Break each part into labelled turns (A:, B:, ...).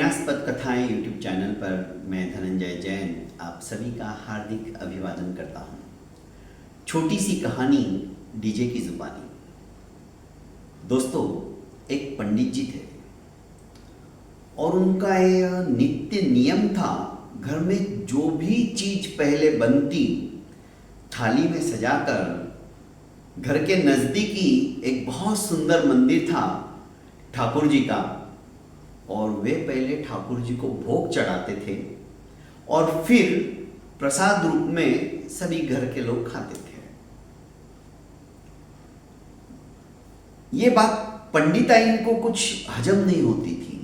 A: विन्यासपद कथाएं YouTube channel पर मैं धनंजय जैन आप सभी का हार्दिक अभिवादन करता हूं। छोटी सी कहानी डीजे की जुबानी। दोस्तों, एक पंडित जी थे और उनका यह नित्य नियम था, घर में जो भी चीज पहले बनती थाली में सजाकर घर के नजदीकी एक बहुत सुंदर मंदिर था ठाकुर जी का, और वे पहले ठाकुर जी को भोग चढ़ाते थे और फिर प्रसाद रूप में सभी घर के लोग खाते थे। ये बात पंडिताइन को कुछ हजम नहीं होती थी।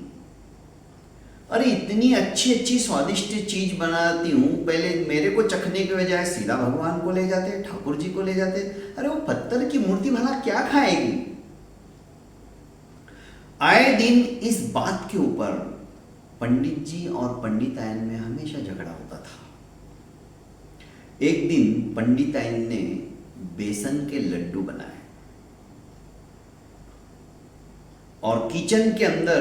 A: अरे इतनी अच्छी अच्छी स्वादिष्ट चीज बनाती हूं, पहले मेरे को चखने के बजाय सीधा भगवान को ले जाते, ठाकुर जी को ले जाते। अरे वो पत्थर की मूर्ति भला क्या खाएगी। आए दिन इस बात के ऊपर पंडित जी और पंडिताइन में हमेशा झगड़ा होता था। एक दिन पंडिताइन ने बेसन के लड्डू बनाए और किचन के अंदर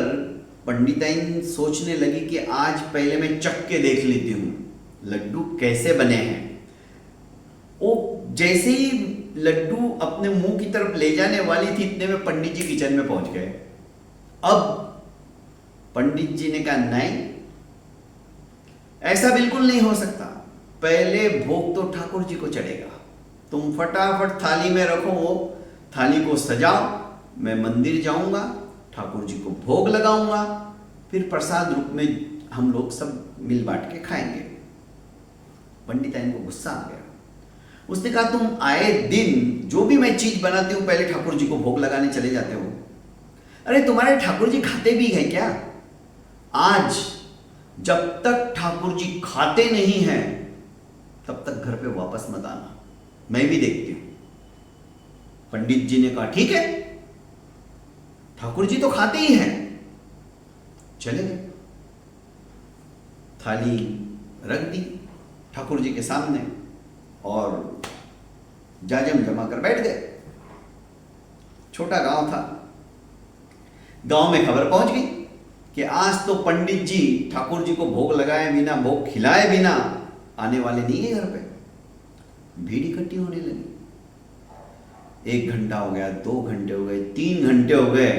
A: पंडिताइन सोचने लगी कि आज पहले मैं चख के देख लेती हूं लड्डू कैसे बने हैं। वो जैसे ही लड्डू अपने मुंह की तरफ ले जाने वाली थी, इतने में पंडित जी किचन में पहुंच गए। अब पंडित जी ने कहा, नहीं, ऐसा बिल्कुल नहीं हो सकता, पहले भोग तो ठाकुर जी को चढ़ेगा। तुम फटाफट थाली में रखो, वो थाली को सजाओ, मैं मंदिर जाऊंगा, ठाकुर जी को भोग लगाऊंगा, फिर प्रसाद रूप में हम लोग सब मिल बांट के खाएंगे। पंडिताइन को गुस्सा आ गया। उसने कहा, तुम आए दिन जो भी मैं चीज बनाती हूं पहले ठाकुर जी को भोग लगाने चले जाते हो। अरे तुम्हारे ठाकुर जी खाते भी हैं क्या? आज जब तक ठाकुर जी खाते नहीं हैं तब तक घर पे वापस मत आना, मैं भी देखती हूं। पंडित जी ने कहा, ठीक है, ठाकुर जी तो खाते ही हैं। चले गए, थाली रख दी ठाकुर जी के सामने और जाजम जमा कर बैठ गए। छोटा गांव था। गांव में खबर पहुंच गई कि आज तो पंडित जी ठाकुर जी को भोग लगाए बिना, भोग खिलाए बिना आने वाले नहीं है घर पे। भीड़ इकट्ठी होने लगी। 1 घंटा हो गया, 2 घंटे हो गए, 3 घंटे हो गए।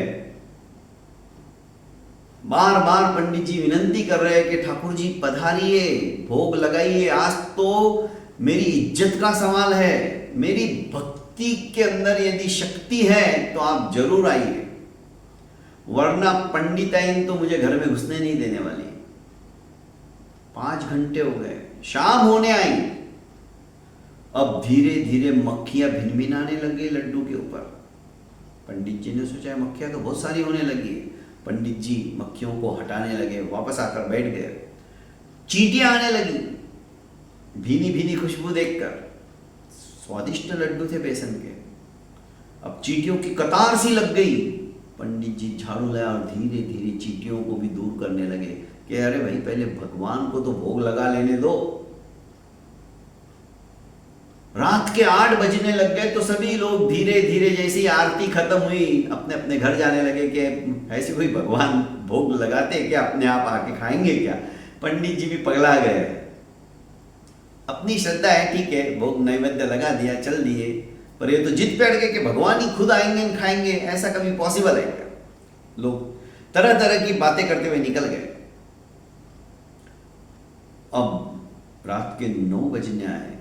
A: बार बार पंडित जी विनंती कर रहे हैं कि ठाकुर जी पधारिए, भोग लगाइए, आज तो मेरी इज्जत का सवाल है, मेरी भक्ति के अंदर यदि शक्ति है तो आप जरूर आइए, वरना पंडिताइन तो मुझे घर में घुसने नहीं देने वाली। 5 घंटे हो गए, शाम होने आई। अब धीरे धीरे मक्खियां भिनभिनाने लगी लड्डू के ऊपर। पंडित जी ने सोचा मक्खियां तो बहुत सारी होने लगी। पंडित जी मक्खियों को हटाने लगे, वापस आकर बैठ गए। चींटियां आने लगी, भीनी भीनी खुशबू देखकर। स्वादिष्ट लड्डू थे बेसन के। अब चींटियों की कतार सी लग गई। पंडित जी झाड़ू लाया और धीरे धीरे चींटियों को भी दूर करने लगे कि अरे भाई, पहले भगवान को तो भोग लगा लेने दो। रात के 8 बजने लग गए तो सभी लोग धीरे धीरे, जैसे ही आरती खत्म हुई, अपने अपने घर जाने लगे कि ऐसे कोई भगवान भोग लगाते हैं क्या, अपने आप आके खाएंगे क्या। पंडित जी भी पगला गए। अपनी श्रद्धा है, ठीक है, भोग नैवेद्य लगा दिया, चल दिए, पर ये तो जिद पे अड़ गए कि भगवान ही खुद आएंगे खाएंगे, ऐसा कभी पॉसिबल है क्या। लोग तरह तरह की बातें करते हुए निकल गए। अब रात के 9 बजने आए,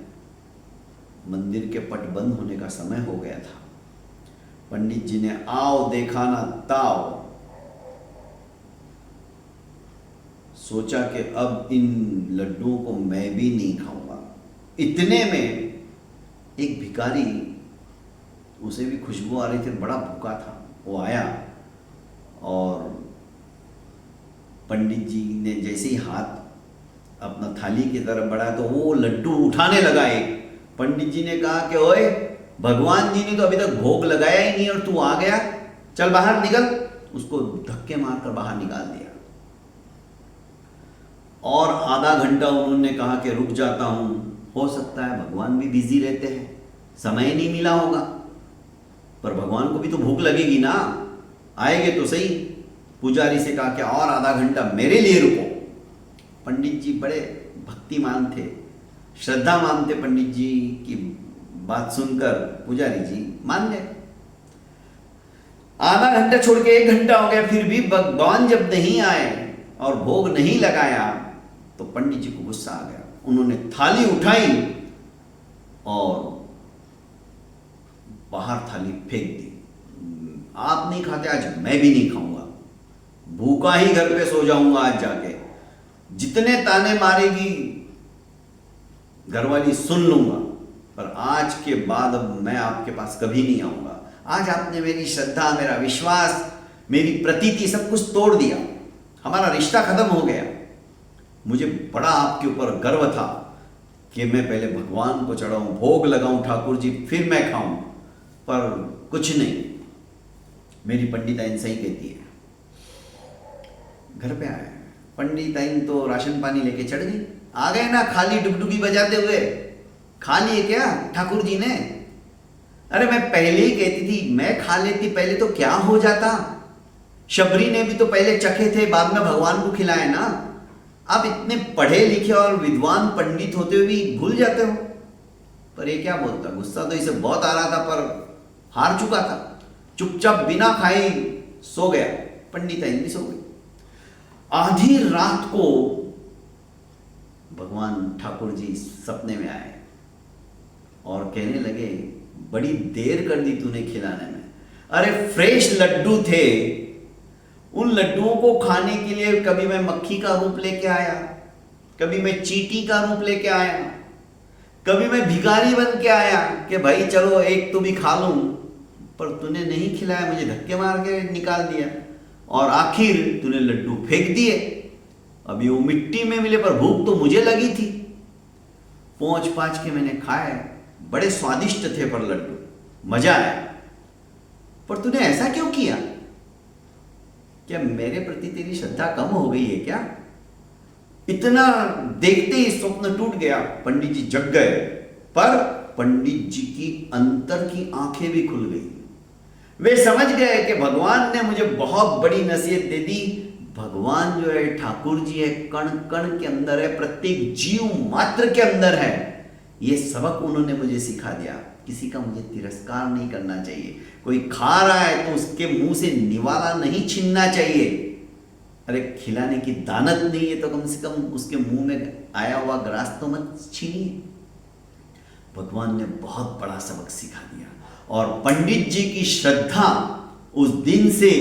A: मंदिर के पट बंद होने का समय हो गया था। पंडित जी ने आओ देखा ना ताओ, सोचा कि अब इन लड्डुओं को मैं भी नहीं खाऊंगा। इतने में एक भिखारी, उसे भी खुशबू आ रही थी, बड़ा भूखा था, वो आया और पंडित जी ने जैसे ही हाथ अपना थाली की तरफ बढ़ाया तो वो लड्डू उठाने लगा एक। पंडित जी ने कहा कि ओए, भगवान जी ने तो अभी तक भोग लगाया ही नहीं और तू आ गया, चल बाहर निकल। उसको धक्के मारकर बाहर निकाल दिया और आधा घंटा उन्होंने कहा कि रुक जाता हूं, हो सकता है भगवान भी बिजी रहते हैं, समय नहीं मिला होगा, पर भगवान को भी तो भूख लगेगी ना, आएंगे तो सही। पुजारी से कहा कि और आधा घंटा मेरे लिए रुको। पंडित जी बड़े भक्तिमान थे, श्रद्धावान थे। पंडित जी की बात सुनकर पुजारी जी मान गए। आधा घंटा छोड़ के 1 घंटा हो गया, फिर भी भगवान जब नहीं आए और भोग नहीं लगाया तो पंडित जी को गुस्सा आ गया। उन्होंने थाली उठाई और बाहर थाली फेंक दी। आप नहीं खाते, आज मैं भी नहीं खाऊंगा, भूखा ही घर पे सो जाऊंगा आज जाके। जितने ताने मारेगी घरवाली सुन लूंगा, पर आज के बाद अब मैं आपके पास कभी नहीं आऊंगा। आज आपने मेरी श्रद्धा, मेरा विश्वास, मेरी प्रतीति सब कुछ तोड़ दिया, हमारा रिश्ता खत्म हो गया। मुझे बड़ा आपके ऊपर गर्व था कि मैं पहले भगवान को चढ़ाऊं, भोग लगाऊं ठाकुर जी, फिर मैं खाऊं, पर कुछ नहीं। मेरी पंडिताइन सही कहती है। घर पे आया, पंडिताइन तो राशन पानी लेके चढ़ गई। आ गए ना खाली डुगडुगी बजाते हुए। खा लिए क्या ठाकुर जी ने? अरे मैं पहले ही कहती थी, मैं खा लेती पहले तो क्या हो जाता। शबरी ने भी तो पहले चखे थे, बाद में भगवान को खिलाए ना। आप इतने पढ़े लिखे और विद्वान पंडित होते हुए भी भूल जाते हो। पर ये क्या बोलता, गुस्सा तो इसे बहुत आ रहा था, पर हार चुका था। चुपचाप बिना खाए सो गया। पंडिताइन भी सो गई। आधी रात को भगवान ठाकुर जी सपने में आए और कहने लगे, बड़ी देर कर दी तूने खिलाने में। अरे फ्रेश लड्डू थे, उन लड्डुओं को खाने के लिए कभी मैं मक्खी का रूप लेके आया, कभी मैं चींटी का रूप लेके आया, कभी मैं भिखारी बन के आया कि भाई चलो एक तो भी खा लूं, पर तूने नहीं खिलाया, मुझे धक्के मार के निकाल दिया और आखिर तूने लड्डू फेंक दिए। अभी वो मिट्टी में मिले, पर भूख तो मुझे लगी थी। पहुंच पाँच के मैंने खाए, बड़े स्वादिष्ट थे पर लड्डू, मजा आया। पर तूने ऐसा क्यों किया? क्या मेरे प्रति तेरी श्रद्धा कम हो गई है क्या? इतना देखते ही स्वप्न टूट गया। पंडित जी जग गए, पर पंडित जी की अंतर की आंखें भी खुल गई। वे समझ गए कि भगवान ने मुझे बहुत बड़ी नसीहत दे दी। भगवान जो है ठाकुर जी है, कण कण के अंदर है, प्रत्येक जीव मात्र के अंदर है। ये सबक उन्होंने मुझे सिखा दिया। किसी का मुझे तिरस्कार नहीं करना चाहिए। कोई खा रहा है तो उसके मुंह से निवाला नहीं छीनना चाहिए। अरे खिलाने की दानत नहीं है तो कम से कम उसके मुंह में आया हुआ ग्रास तो मत छीनिए। भगवान ने बहुत बड़ा सबक सिखा दिया और पंडित जी की श्रद्धा उस दिन से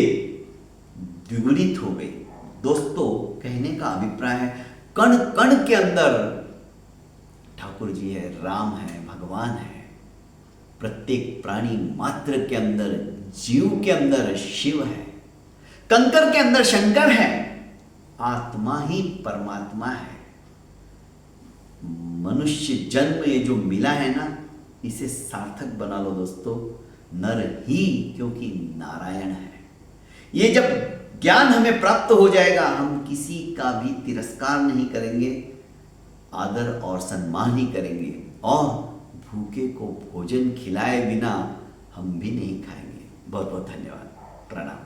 A: द्विगुणित हो गई। दोस्तों, कहने का अभिप्राय है, कण कण के अंदर ठाकुर जी है, राम है, भगवान है। प्रत्येक प्राणी मात्र के अंदर, जीव के अंदर शिव है, कंकर के अंदर शंकर है, आत्मा ही परमात्मा है। मनुष्य जन्म ये जो मिला है ना, इसे सार्थक बना लो दोस्तों। नर ही क्योंकि नारायण है। ये जब ज्ञान हमें प्राप्त हो जाएगा, हम किसी का भी तिरस्कार नहीं करेंगे, आदर और सम्मान ही करेंगे और भूखे को भोजन खिलाए बिना हम भी नहीं खाएंगे। बहुत बहुत धन्यवाद। प्रणाम।